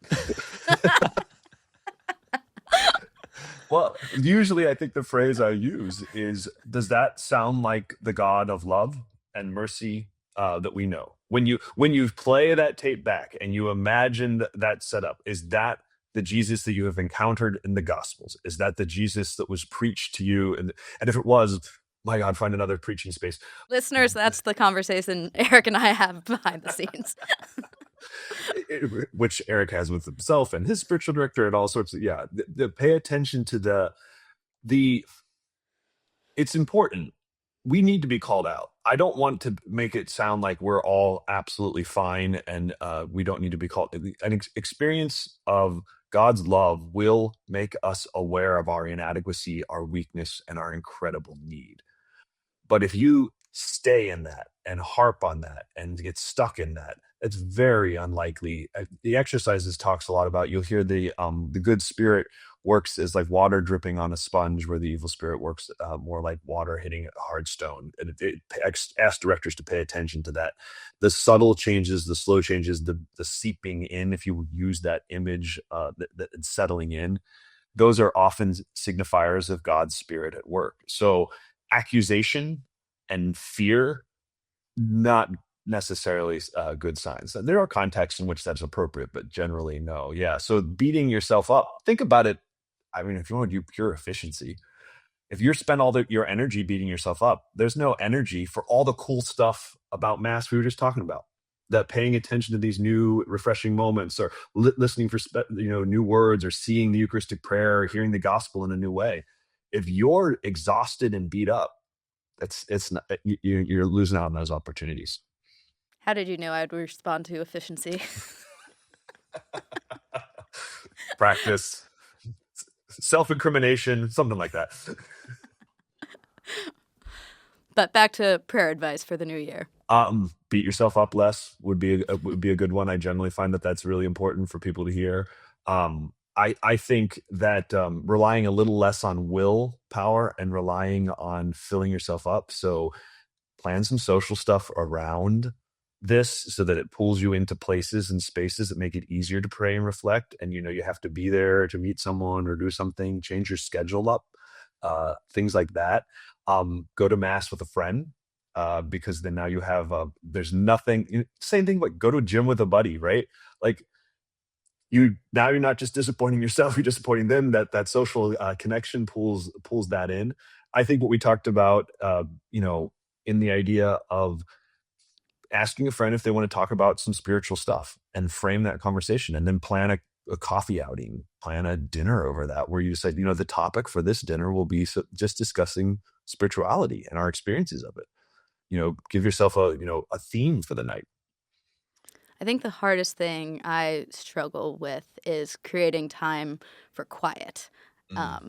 Well, usually I think the phrase I use is, does that sound like the God of love and mercy that we know? When you play that tape back and you imagine that setup, is that the Jesus that you have encountered in the Gospels? Is that the Jesus that was preached to you? And if it was, my God, find another preaching space. Listeners, that's the conversation Eric and I have behind the scenes. Which Eric has with himself and his spiritual director and all sorts of, pay attention to it's important. We need to be called out. I don't want to make it sound like we're all absolutely fine and we don't need to be called. An experience of God's love will make us aware of our inadequacy, our weakness, and our incredible need. But if you stay in that and harp on that and get stuck in that, it's very unlikely. The exercises talks a lot about, you'll hear the good spirit works as like water dripping on a sponge, where the evil spirit works more like water hitting a hard stone. And it asks directors to pay attention to that. The subtle changes, the slow changes, the seeping in, if you use that image, that it's settling in, those are often signifiers of God's spirit at work. So accusation and fear, not necessarily good signs. There are contexts in which that's appropriate, but generally no. Yeah. So beating yourself up, think about it. I mean, if you want to do pure efficiency, if you spend all your energy beating yourself up, there's no energy for all the cool stuff about Mass we were just talking about. That paying attention to these new refreshing moments, or listening for new words, or seeing the Eucharistic prayer, or hearing the gospel in a new way. If you're exhausted and beat up, it's not, you're losing out on those opportunities. How did you know I would respond to efficiency? Practice, self-incrimination, something like that. But back to prayer advice for the new year. Beat yourself up less would be a good one. I generally find that that's really important for people to hear. I think that relying a little less on willpower and relying on filling yourself up. So plan some social stuff around this so that it pulls you into places and spaces that make it easier to pray and reflect. And you have to be there to meet someone or do something. Change your schedule up, things like that. Go to Mass with a friend, because then now you have there's nothing. Same thing, like go to a gym with a buddy, right? Like you're not just disappointing yourself, you're disappointing them. That social connection pulls that in. I think what we talked about, in the idea of asking a friend if they want to talk about some spiritual stuff and frame that conversation, and then plan a coffee outing, plan a dinner over that, where you say, the topic for this dinner will be just discussing spirituality and our experiences of it. Give yourself a theme for the night. I think the hardest thing I struggle with is creating time for quiet. I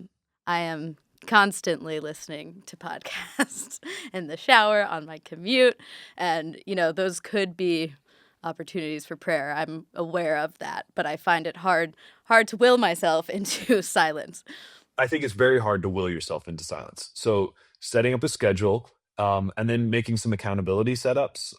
am constantly listening to podcasts in the shower, on my commute. And, those could be opportunities for prayer. I'm aware of that, but I find it hard to will myself into silence. I think it's very hard to will yourself into silence. So setting up a schedule, and then making some accountability setups.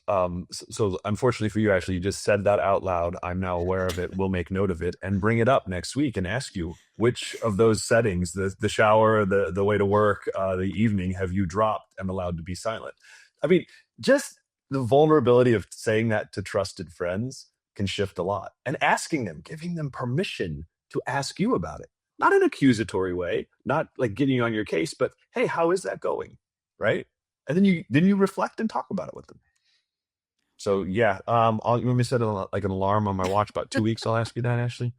So unfortunately for you, Ashley, you just said that out loud. I'm now aware of it. We'll make note of it and bring it up next week and ask you which of those settings, the shower, the way to work, the evening, have you dropped and allowed to be silent? I mean, just the vulnerability of saying that to trusted friends can shift a lot, and asking them, giving them permission to ask you about it. Not in an accusatory way, not like getting you on your case, but hey, how is that going? Right? And then you reflect and talk about it with them. So yeah, you want me to set like an alarm on my watch about 2 weeks? I'll ask you that, Ashley.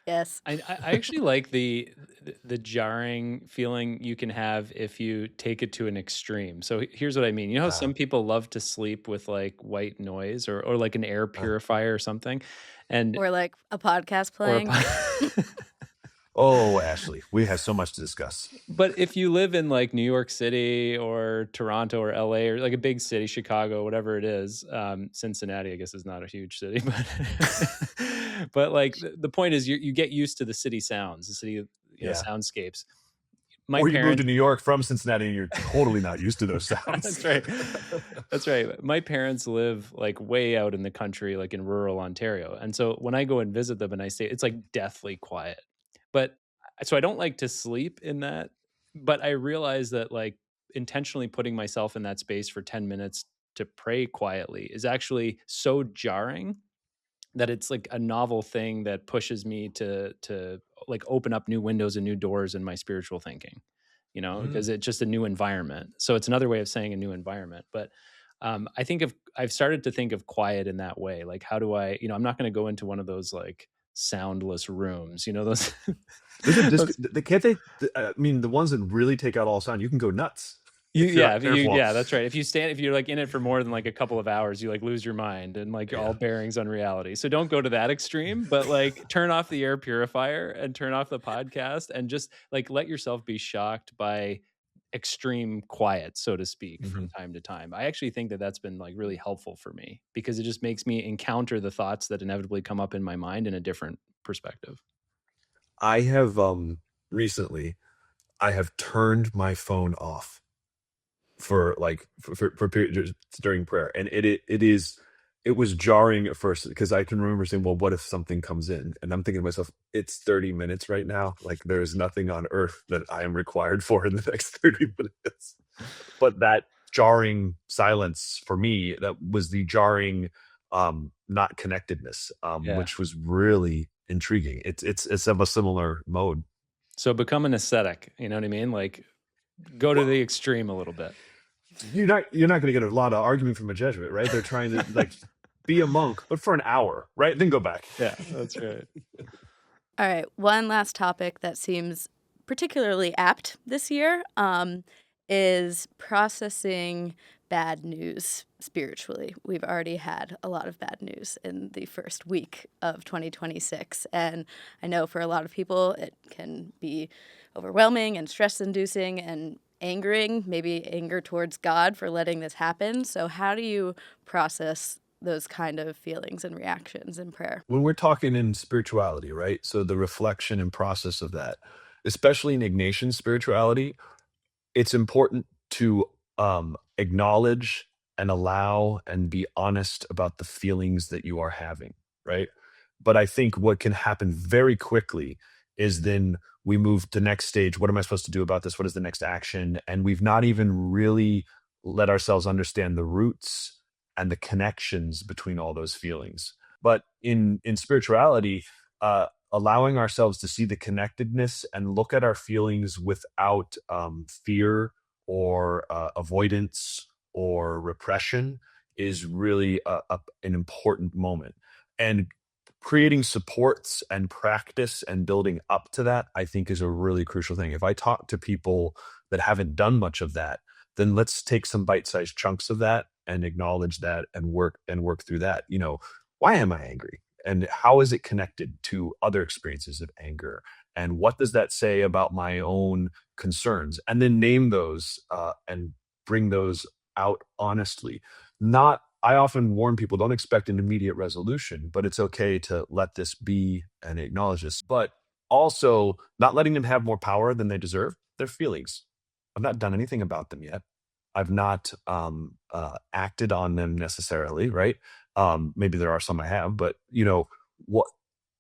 Yes. I actually like the jarring feeling you can have if you take it to an extreme. So here's what I mean. You know how some people love to sleep with like white noise or like an air purifier or something, and Or like a podcast playing. Oh, Ashley, we have so much to discuss. But if you live in like New York City or Toronto or LA or like a big city, Chicago, whatever it is, Cincinnati, I guess, is not a huge city, but like the point is you get used to the city sounds, the city soundscapes. Or you moved to New York from Cincinnati and you're totally not used to those sounds. That's right. That's right. My parents live like way out in the country, like in rural Ontario. And so when I go and visit them and I stay, it's like deathly quiet. But so I don't like to sleep in that, but I realize that like intentionally putting myself in that space for 10 minutes to pray quietly is actually so jarring that it's like a novel thing that pushes me to like open up new windows and new doors in my spiritual thinking, because it's just a new environment. So it's another way of saying a new environment. But I think I've started to think of quiet in that way. Like, how do I, I'm not going to go into one of those like soundless rooms, those. Can't they? I mean, the ones that really take out all sound, you can go nuts. Yeah, that's right. If you're like in it for more than like a couple of hours, you like lose your mind and like all bearings on reality. So don't go to that extreme, but like turn off the air purifier and turn off the podcast and just like let yourself be shocked by extreme quiet, so to speak, from time to time. I actually think that that's been like really helpful for me because it just makes me encounter the thoughts that inevitably come up in my mind in a different perspective. I have recently, I have turned my phone off for periods during prayer, and it was jarring at first because I can remember saying, well, what if something comes in? And I'm thinking to myself, it's 30 minutes right now. Like there is nothing on earth that I am required for in the next 30 minutes. But that jarring silence for me, that was the jarring not connectedness, which was really intriguing. It's of a similar mode. So become an ascetic, you know what I mean? Like go to the extreme a little bit. You're not going to get a lot of argument from a Jesuit, right? They're trying to like be a monk, but for an hour, right? Then go back. Yeah, that's right. All right. One last topic that seems particularly apt this year is processing bad news spiritually. We've already had a lot of bad news in the first week of 2026. And I know for a lot of people, it can be overwhelming and stress-inducing and angering, maybe anger towards God for letting this happen. So how do you process those kind of feelings and reactions in prayer? When we're talking in spirituality, right? So the reflection and process of that, especially in Ignatian spirituality, it's important to acknowledge and allow and be honest about the feelings that you are having, right? But I think what can happen very quickly is then we move to next stage. What am I supposed to do about this? What is the next action? And we've not even really let ourselves understand the roots and the connections between all those feelings. But in spirituality, allowing ourselves to see the connectedness and look at our feelings without fear or avoidance or repression is really an important moment. And creating supports and practice and building up to that, I think, is a really crucial thing. If I talk to people that haven't done much of that, then let's take some bite-sized chunks of that and acknowledge that and work through that. Why am I angry? and how is it connected to other experiences of anger, and what does that say about my own concerns, and then name those and bring those out honestly. Not I often warn people, don't expect an immediate resolution, but it's okay to let this be and acknowledge this. But also not letting them have more power than they deserve. Their feelings. I've not done anything about them yet. I've not acted on them necessarily, right? Maybe there are some I have, but what?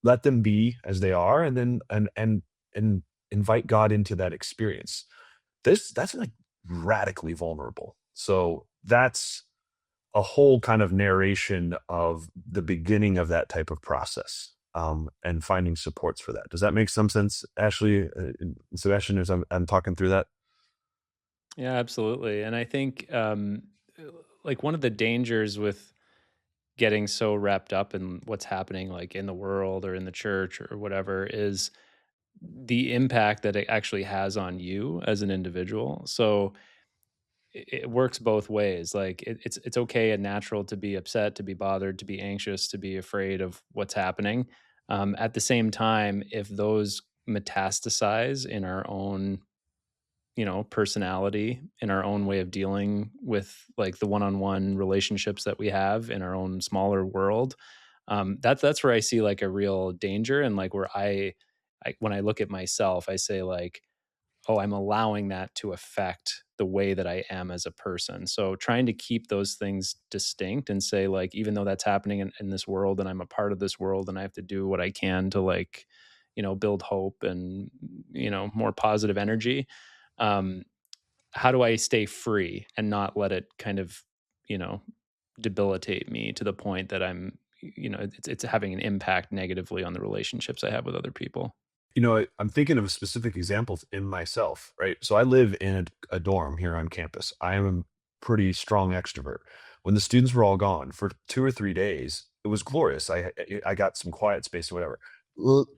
Let them be as they are, and then and invite God into that experience. That's like radically vulnerable. So that's a whole kind of narration of the beginning of that type of process, and finding supports for that. Does that make some sense, Ashley, Sebastian, as I'm talking through that? Yeah, absolutely. And I think like one of the dangers with getting so wrapped up in what's happening like in the world or in the church or whatever is the impact that it actually has on you as an individual. So it works both ways. Like it's okay and natural to be upset, to be bothered, to be anxious, to be afraid of what's happening. At the same time, if those metastasize in our own personality, in our own way of dealing with like the one-on-one relationships that we have in our own smaller world, that's where I see like a real danger. And like where I when I look at myself, I say like, oh, I'm allowing that to affect the way that I am as a person. So trying to keep those things distinct and say like, even though that's happening in this world and I'm a part of this world and I have to do what I can to like, build hope and, more positive energy. How do I stay free and not let it kind of, debilitate me to the point that I'm, it's having an impact negatively on the relationships I have with other people? I'm thinking of specific examples in myself, right? So I live in a dorm here on campus. I am a pretty strong extrovert. When the students were all gone for 2 or 3 days, it was glorious. I got some quiet space or whatever.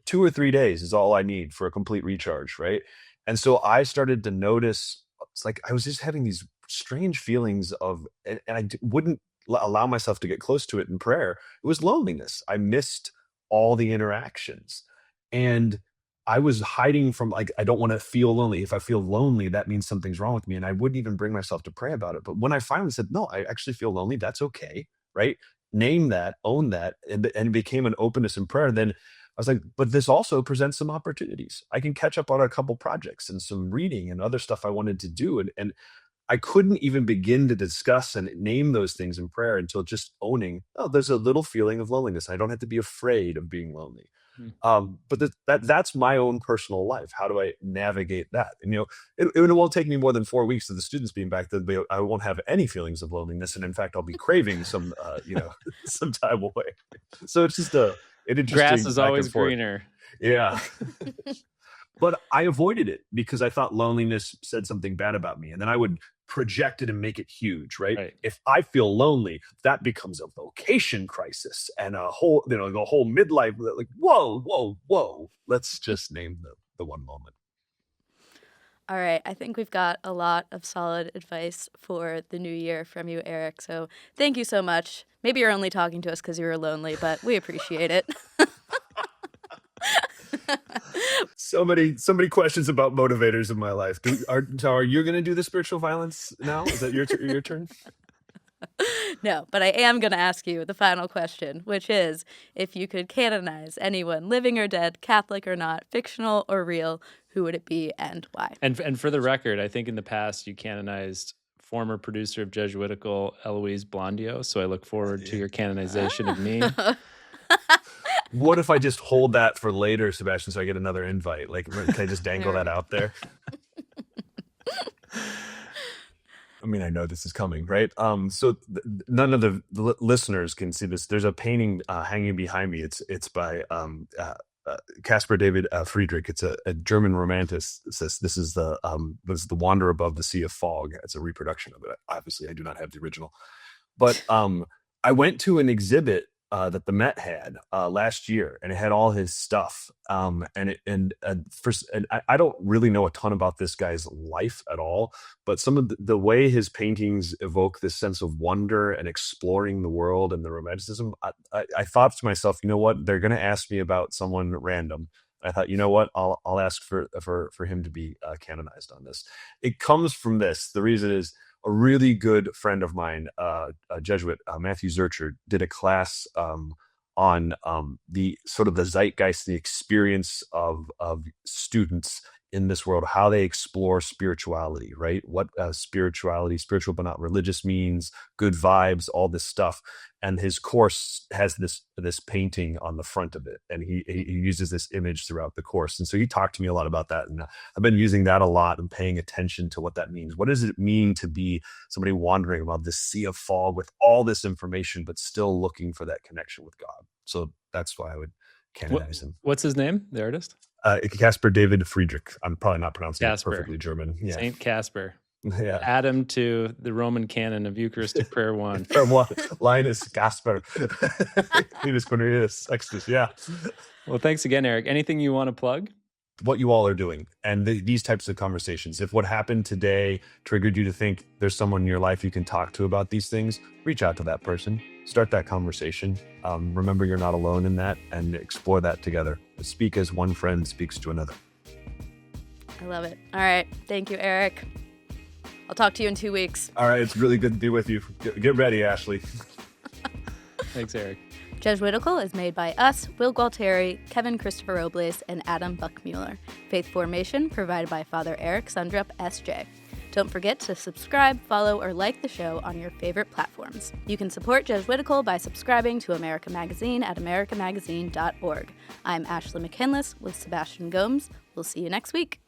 2 or 3 days is all I need for a complete recharge, right? And so I started to notice, it's like I was just having these strange feelings of, and wouldn't allow myself to get close to it in prayer. It was loneliness. I missed all the interactions. And I was hiding from, like, I don't want to feel lonely. If I feel lonely, that means something's wrong with me. And I wouldn't even bring myself to pray about it. But when I finally said, no, I actually feel lonely, that's okay, right? Name that, own that, and it became an openness in prayer. Then I was like, but this also presents some opportunities. I can catch up on a couple projects and some reading and other stuff I wanted to do. And I couldn't even begin to discuss and name those things in prayer until just owning, oh, there's a little feeling of loneliness. I don't have to be afraid of being lonely. But that's my own personal life. How do I navigate that? And it won't take me more than 4 weeks of the students being back that I won't have any feelings of loneliness, and in fact, I'll be craving some some time away. So it's just an interesting grass is back always and forth. greener. Yeah. But I avoided it because I thought loneliness said something bad about me, and then I would project it and make it huge, right? If I feel lonely, that becomes a vocation crisis and a whole, the whole midlife, like, whoa. Let's just name the one moment. All right. I think we've got a lot of solid advice for the new year from you, Eric. So thank you so much. Maybe you're only talking to us because you were lonely, but we appreciate it. So many questions about motivators in my life. Are you going to do the spiritual violence now? Is that your turn? No, but I am going to ask you the final question, which is, if you could canonize anyone, living or dead, Catholic or not, fictional or real, who would it be and why? And for the record, I think in the past you canonized former producer of Jesuitical, Eloise Blondio. So I look forward to your canonization of me. What if I just hold that for later, Sebastian, so I get another invite? Like, can I just dangle that out there? I mean, I know this is coming, right? So none of the listeners can see this. There's a painting hanging behind me. It's by Caspar David Friedrich. It's a German romanticist. This is the Wander Above the Sea of Fog. It's a reproduction of it. Obviously, I do not have the original. But I went to an exhibit that the Met had last year, and it had all his stuff. I don't really know a ton about this guy's life at all, but some of the way his paintings evoke this sense of wonder and exploring the world and the romanticism, I thought to myself, you know what, they're going to ask me about someone random. I thought, you know what, I'll ask for him to be canonized on this. It comes from this. The reason is, a really good friend of mine, a Jesuit, Matthew Zurcher, did a class on the sort of the zeitgeist, the experience of students in this world, how they explore spirituality, right? What spirituality, spiritual but not religious, means, good vibes, all this stuff. And his course has this painting on the front of it, and he uses this image throughout the course. And so he talked to me a lot about that, and I've been using that a lot and paying attention to what that means. What does it mean to be somebody wandering about this sea of fog with all this information, but still looking for that connection with God? So that's why I would canonize him. What's his name, the artist? Caspar David Friedrich. I'm probably not pronouncing Casper. it perfectly German. Yeah. Saint Casper. Yeah. Add him to the Roman canon of Eucharistic Prayer 1. Linus Casper. Linus Cornelius Sextus. Yeah. Well, thanks again, Eric. Anything you want to plug? What you all are doing and these types of conversations. If what happened today triggered you to think there's someone in your life you can talk to about these things, reach out to that person, start that conversation. Remember, you're not alone in that, and explore that together. Speak as one friend speaks to another. I love it. All right. Thank you, Eric. I'll talk to you in 2 weeks. All right. It's really good to be with you. Get ready, Ashley. Thanks, Eric. Jesuitical is made by us, Will Gualtieri, Kevin Christopher Robles, and Adam Buckmueller. Faith formation provided by Father Eric Sundrup, S.J. Don't forget to subscribe, follow, or like the show on your favorite platforms. You can support Jesuitical by subscribing to America Magazine at americamagazine.org. I'm Ashley McKinless with Sebastian Gomes. We'll see you next week.